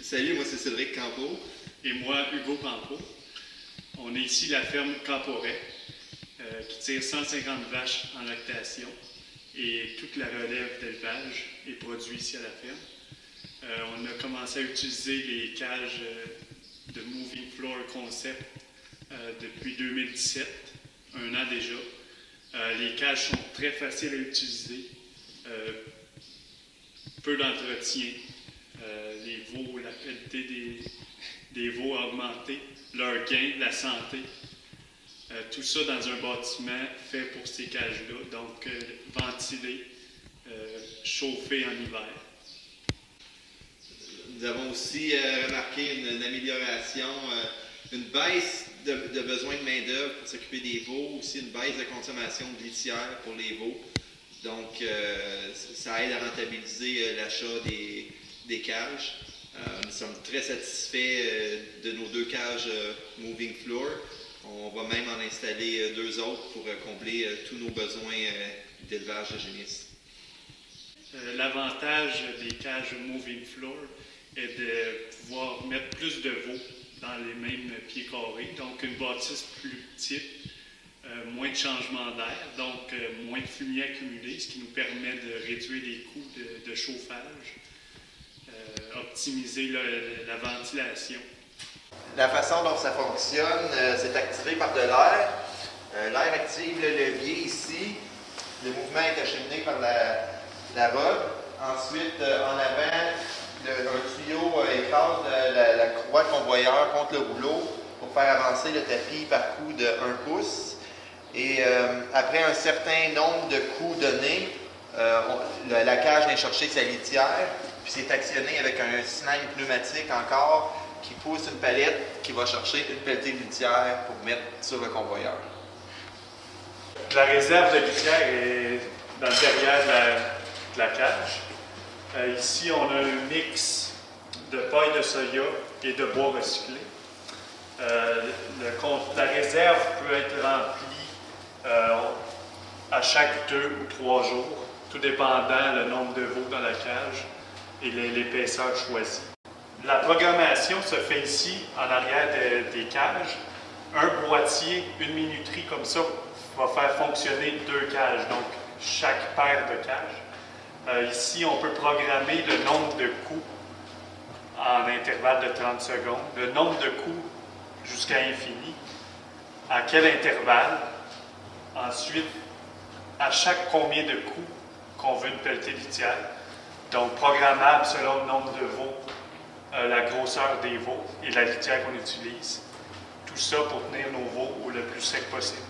Salut, moi c'est Cédric Campo. Et moi, Hugo Campo. On est ici la ferme Camporet, qui tire 150 vaches en lactation et toute la relève d'élevage est produite ici à la ferme. On a commencé à utiliser les cages de Moving Floor Concept depuis 2017, un an déjà. Les cages sont très faciles à utiliser, peu d'entretien. Les veaux, la qualité des veaux a augmenté, leur gain, la santé. Tout ça dans un bâtiment fait pour ces cages-là, donc ventilé, chauffé en hiver. Nous avons aussi remarqué une amélioration, une baisse de besoin de main-d'œuvre pour s'occuper des veaux, aussi une baisse de consommation de litière pour les veaux. Donc, ça aide à rentabiliser l'achat des cages. Nous sommes très satisfaits de nos 2 cages Moving Floor. On va même en installer 2 autres pour combler tous nos besoins d'élevage de génisses. L'avantage des cages Moving Floor est de pouvoir mettre plus de veaux dans les mêmes pieds carrés, donc une bâtisse plus petite, moins de changement d'air, donc moins de fumée accumulée, ce qui nous permet de réduire les coûts de chauffage, optimiser la ventilation. La façon dont ça fonctionne, c'est activé par de l'air. L'air active le levier ici. Le mouvement est acheminé par la robe. Ensuite, en avant, un tuyau écrase la croix convoyeur contre le rouleau pour faire avancer le tapis par coup de 1 pouce. Et après un certain nombre de coups donnés, la cage vient chercher sa litière, puis c'est actionné avec un cylindre pneumatique encore qui pousse une palette qui va chercher une pelletée de litière pour mettre sur le convoyeur. La réserve de litière est dans le derrière de la cage. Ici, on a un mix de paille de soya et de bois recyclé. La réserve peut être remplie à chaque 2 ou 3 jours, tout dépendant le nombre de veaux dans la cage et l'épaisseur choisie. La programmation se fait ici, en arrière des cages. Un boîtier, une minuterie comme ça, va faire fonctionner 2 cages, donc chaque paire de cages. Ici, on peut programmer le nombre de coups en intervalle de 30 secondes, le nombre de coups jusqu'à infini, à quel intervalle. Ensuite, à chaque combien de coups qu'on veut une pelletée litière. Donc, programmable selon le nombre de veaux, la grosseur des veaux et la litière qu'on utilise. Tout ça pour tenir nos veaux le plus sec possible.